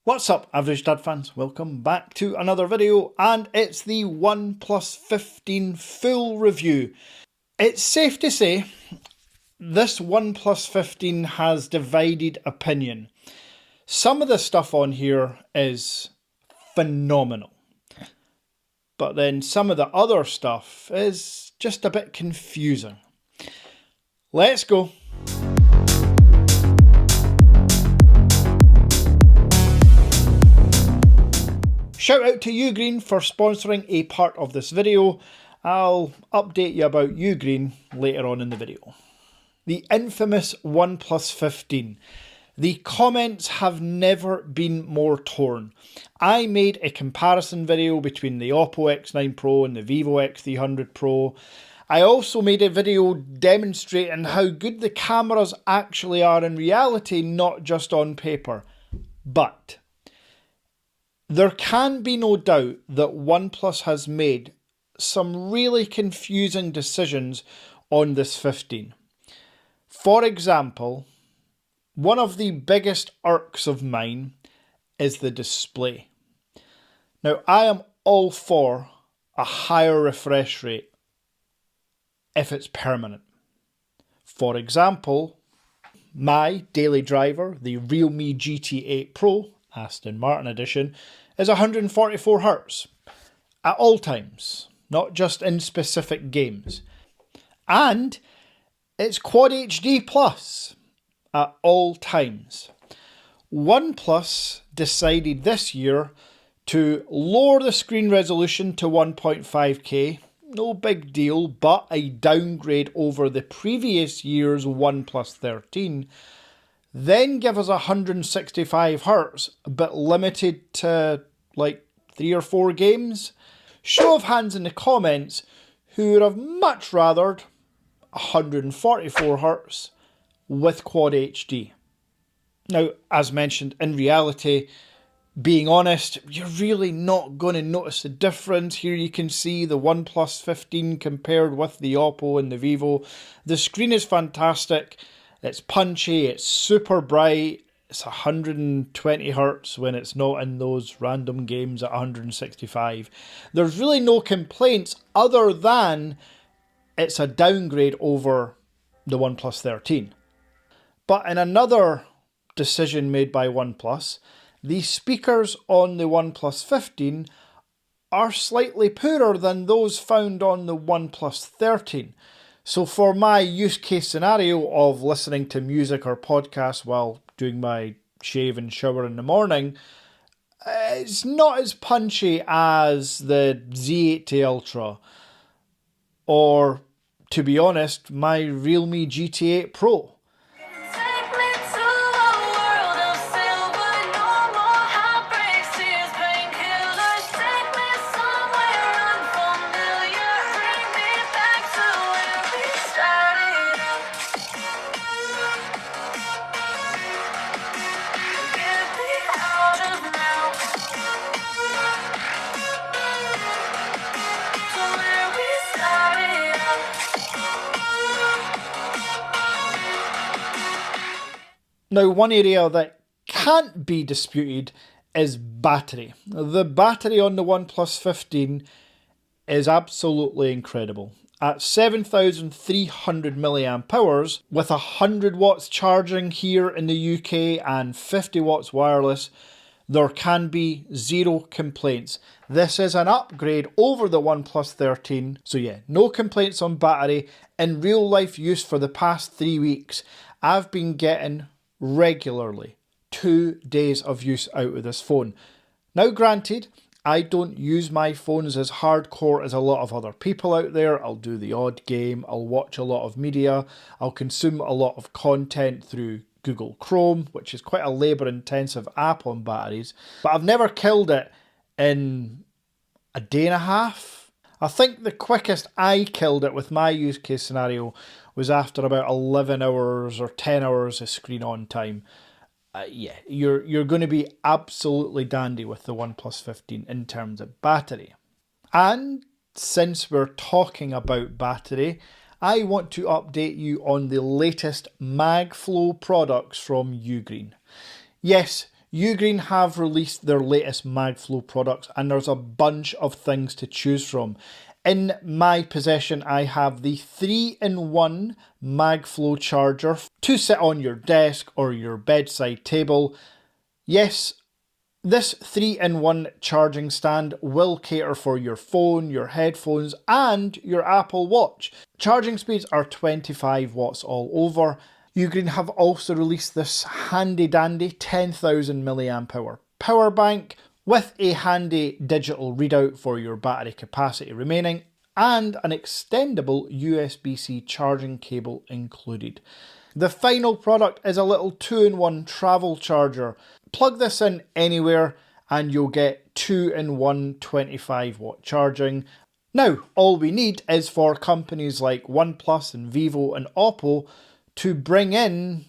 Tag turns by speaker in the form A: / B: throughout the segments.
A: What's up, average dad fans? Welcome back to another video, and it's the OnePlus 15 full review. It's safe to say this OnePlus 15 has divided opinion. Some of the stuff on here is phenomenal, but then some of the other stuff is just a bit confusing. Let's go. Shout out to Ugreen for sponsoring a part of this video. I'll update you about Ugreen later on in the video. The infamous OnePlus 15. The comments have never been more torn. I made a comparison video between the Oppo X9 Pro and the Vivo X300 Pro. I also made a video demonstrating how good the cameras actually are in reality, not just on paper. But there can be no doubt that OnePlus has made some really confusing decisions on this 15. For example, one of the biggest irks of mine is the display. Now, I am all for a higher refresh rate if it's permanent. For example, my daily driver, the Realme GT8 Pro, Aston Martin edition, is 144Hz at all times, not just in specific games. And it's Quad HD Plus at all times. OnePlus decided this year to lower the screen resolution to 1.5K. No big deal, but a downgrade over the previous year's OnePlus 13. Then give us 165Hz, but limited to like 3 or 4 games. Show of hands in the comments who would have much rathered 144Hz with Quad HD. Now, as mentioned, in reality, being honest, you're really not going to notice the difference. Here you can see the OnePlus 15 compared with the Oppo and the Vivo. The screen is fantastic. It's punchy, it's super bright, it's 120Hz when it's not in those random games at 165. There's really no complaints other than it's a downgrade over the OnePlus 13. But in another decision made by OnePlus, the speakers on the OnePlus 15 are slightly poorer than those found on the OnePlus 13. So for my use case scenario of listening to music or podcasts while doing my shave and shower in the morning, it's not as punchy as the Z80 Ultra or, to be honest, my Realme GT8 Pro. Now, one area that can't be disputed is battery. The battery on the OnePlus 15 is absolutely incredible. At 7,300 milliamp hours, with 100 watts charging here in the UK and 50 watts wireless, there can be zero complaints. This is an upgrade over the OnePlus 13. So yeah, no complaints on battery. In real life use for the past 3 weeks, I've been getting regularly 2 days of use out of this phone. Now granted, I don't use my phones as hardcore as a lot of other people out there. I'll do the odd game, I'll watch a lot of media, I'll consume a lot of content through Google Chrome, which is quite a labour intensive app on batteries, but I've never killed it in a day and a half. I think the quickest I killed it with my use case scenario was after about 11 hours or 10 hours of screen on time. Yeah, you're going to be absolutely dandy with the OnePlus 15 in terms of battery. And since we're talking about battery, I want to update you on the latest MagFlow products from Ugreen. Yes, Ugreen have released their latest MagFlow products and there's a bunch of things to choose from. In my possession, I have the 3-in-1 MagFlow charger to sit on your desk or your bedside table. Yes, this 3-in-1 charging stand will cater for your phone, your headphones and your Apple Watch. Charging speeds are 25 watts all over. Ugreen have also released this handy dandy 10,000 milliamp hour power bank with a handy digital readout for your battery capacity remaining and an extendable USB-C charging cable included. The final product is a little 2-in-1 travel charger. Plug this in anywhere and you'll get 2-in-1 25 watt charging. Now, all we need is for companies like OnePlus and Vivo and Oppo to bring in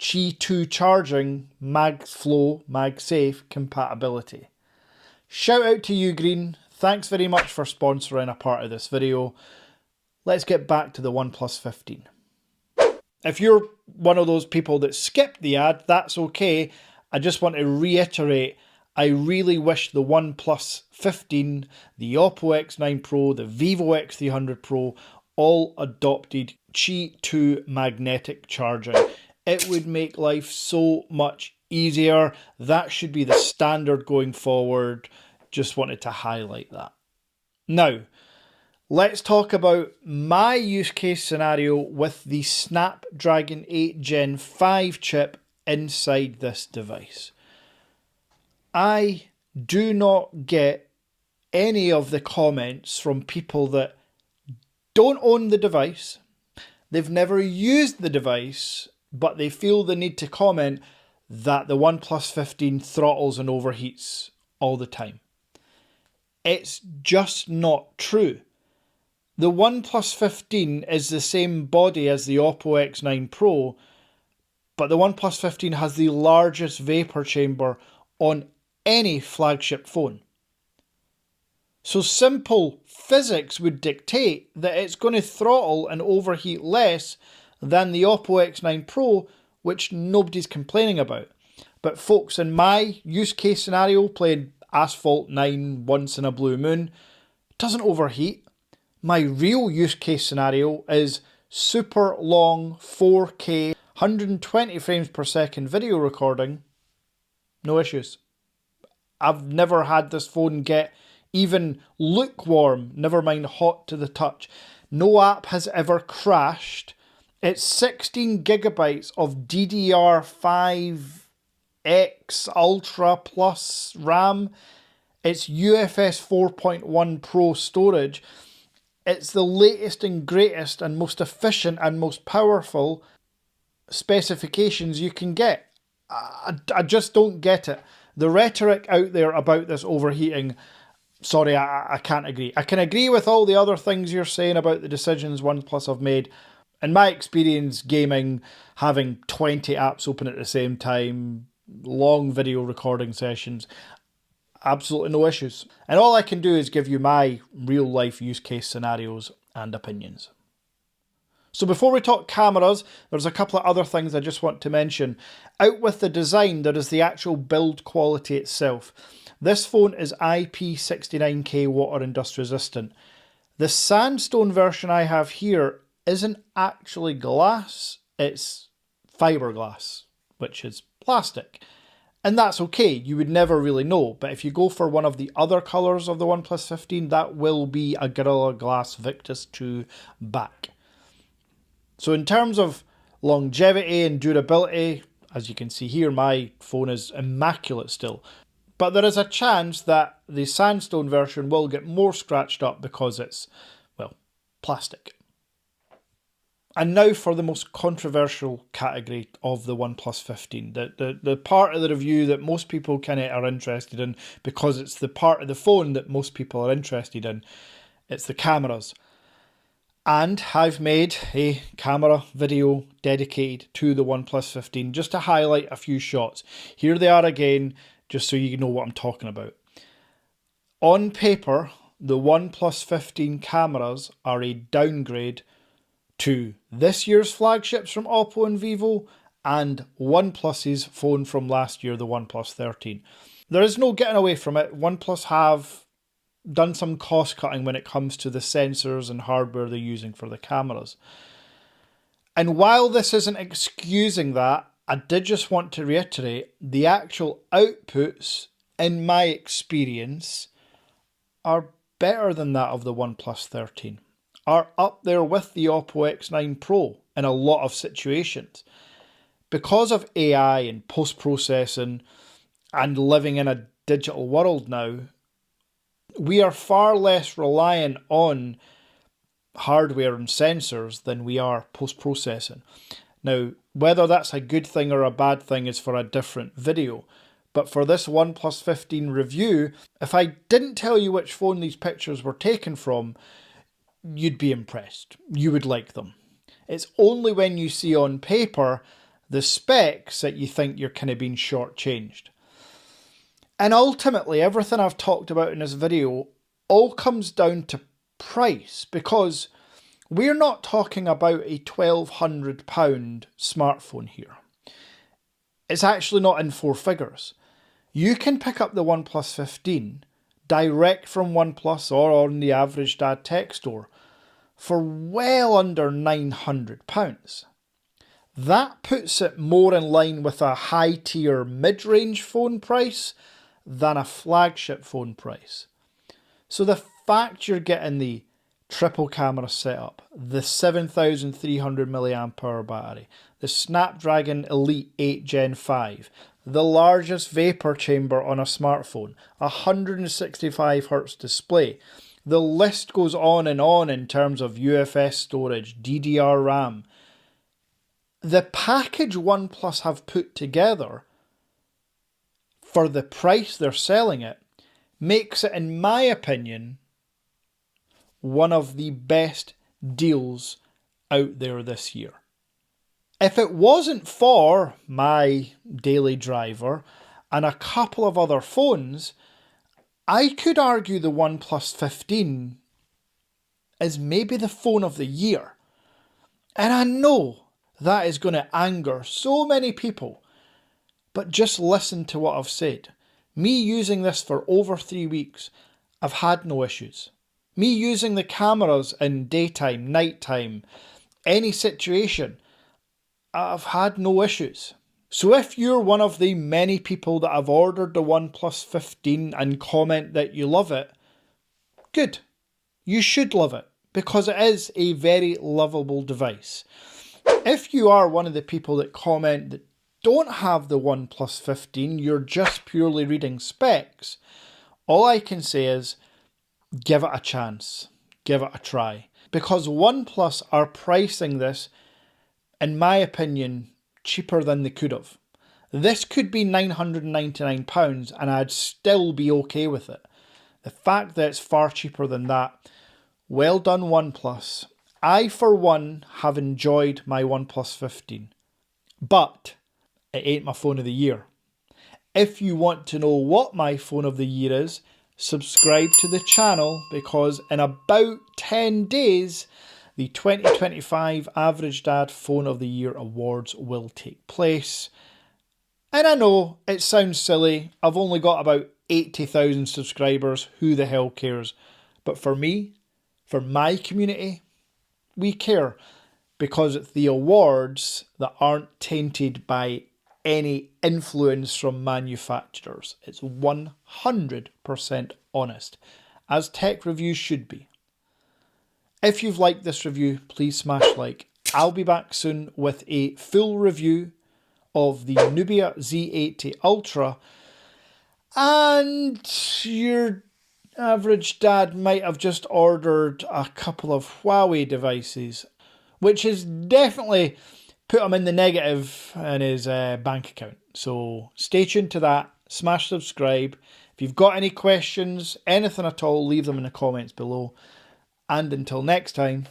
A: Qi 2 charging MagFlow, MagSafe compatibility. Shout out to Ugreen. Thanks very much for sponsoring a part of this video. Let's get back to the OnePlus 15. If you're one of those people that skipped the ad, that's okay. I just want to reiterate, I really wish the OnePlus 15, the Oppo X9 Pro, the Vivo X300 Pro all adopted Qi 2 magnetic charging. It would make life so much easier. That should be the standard going forward. Just wanted to highlight that. Now, let's talk about my use case scenario with the Snapdragon 8 Gen 5 chip inside this device. I do not get any of the comments from people that don't own the device, they've never used the device, but they feel the need to comment that the OnePlus 15 throttles and overheats all the time. It's just not true. The OnePlus 15 is the same body as the Oppo X9 Pro, but the OnePlus 15 has the largest vapor chamber on any flagship phone. So simple physics would dictate that it's going to throttle and overheat less than the Oppo X9 Pro, which nobody's complaining about. But folks, in my use case scenario, playing Asphalt 9 once in a blue moon, it doesn't overheat. My real use case scenario is super long 4K 120 frames per second video recording. No issues. I've never had this phone get even lukewarm, never mind hot to the touch. No app has ever crashed. It's 16 gigabytes of DDR5X Ultra Plus RAM. It's UFS 4.1 Pro storage. It's the latest and greatest and most efficient and most powerful specifications you can get. I just don't get it. The rhetoric out there about this overheating, sorry, I can't agree. I can agree with all the other things you're saying about the decisions OnePlus have made. In my experience gaming, having 20 apps open at the same time, long video recording sessions, absolutely no issues. And all I can do is give you my real life use case scenarios and opinions. So before we talk cameras, there's a couple of other things I just want to mention. Out with the design, there is the actual build quality itself. This phone is IP69K water and dust resistant. The sandstone version I have here isn't actually glass, it's fiberglass, which is plastic. And that's okay, you would never really know. But if you go for one of the other colours of the OnePlus 15, that will be a Gorilla Glass Victus 2 back. So in terms of longevity and durability, as you can see here, my phone is immaculate still. But there is a chance that the sandstone version will get more scratched up because it's, well, plastic. And now for the most controversial category of the OnePlus 15. The part of the review that most people kind of are interested in, because it's the part of the phone that most people are interested in. It's the cameras. And I've made a camera video dedicated to the OnePlus 15 just to highlight a few shots. Here they are again, just so you know what I'm talking about. On paper, the OnePlus 15 cameras are a downgrade to this year's flagships from Oppo and Vivo and OnePlus's phone from last year, the OnePlus 13. There is no getting away from it. OnePlus have done some cost cutting when it comes to the sensors and hardware they're using for the cameras. And while this isn't excusing that, I did just want to reiterate the actual outputs, in my experience, are better than that of the OnePlus 13, are up there with the Oppo X9 Pro in a lot of situations. Because of AI and post-processing and living in a digital world now, we are far less reliant on hardware and sensors than we are post-processing. Now, whether that's a good thing or a bad thing is for a different video. But for this OnePlus 15 review, if I didn't tell you which phone these pictures were taken from, you'd be impressed. You would like them. It's only when you see on paper the specs that you think you're kind of being shortchanged. And ultimately, everything I've talked about in this video all comes down to price, because we're not talking about a £1,200 smartphone here. It's actually not in four figures. You can pick up the OnePlus 15 direct from OnePlus or on the Average Dad tech store for well under £900. That puts it more in line with a high-tier mid-range phone price than a flagship phone price. So the fact you're getting the triple camera setup, the 7,300 mAh battery, the Snapdragon Elite 8 Gen 5, the largest vapor chamber on a smartphone, 165Hz display. The list goes on in terms of UFS storage, DDR RAM. The package OnePlus have put together for the price they're selling it makes it, in my opinion, one of the best deals out there this year. If it wasn't for my daily driver and a couple of other phones, I could argue the OnePlus 15 is maybe the phone of the year. And I know that is going to anger so many people, but just listen to what I've said. Me using this for over 3 weeks, I've had no issues. Me using the cameras in daytime, nighttime, any situation, I've had no issues. So if you're one of the many people that have ordered the OnePlus 15 and comment that you love it, good. You should love it, because it is a very lovable device. If you are one of the people that comment that don't have the OnePlus 15, you're just purely reading specs, all I can say is give it a chance, give it a try. Because OnePlus are pricing this, in my opinion, cheaper than they could have. This could be £999 and I'd still be okay with it. The fact that it's far cheaper than that, well done OnePlus. I, for one, have enjoyed my OnePlus 15. But it ain't my phone of the year. If you want to know what my phone of the year is, subscribe to the channel, because in about 10 days, the 2025 Average Dad Phone of the Year Awards will take place. And I know it sounds silly, I've only got about 80,000 subscribers, who the hell cares? But for me, for my community, we care, because it's the awards that aren't tainted by any influence from manufacturers. It's 100% honest, as tech reviews should be. If you've liked this review, please smash like. I'll be back soon with a full review of the Nubia Z80 Ultra, and your average dad might have just ordered a couple of Huawei devices, which has definitely put him in the negative in his bank account. So stay tuned to that, smash subscribe. If you've got any questions, anything at all, leave them in the comments below. And until next time,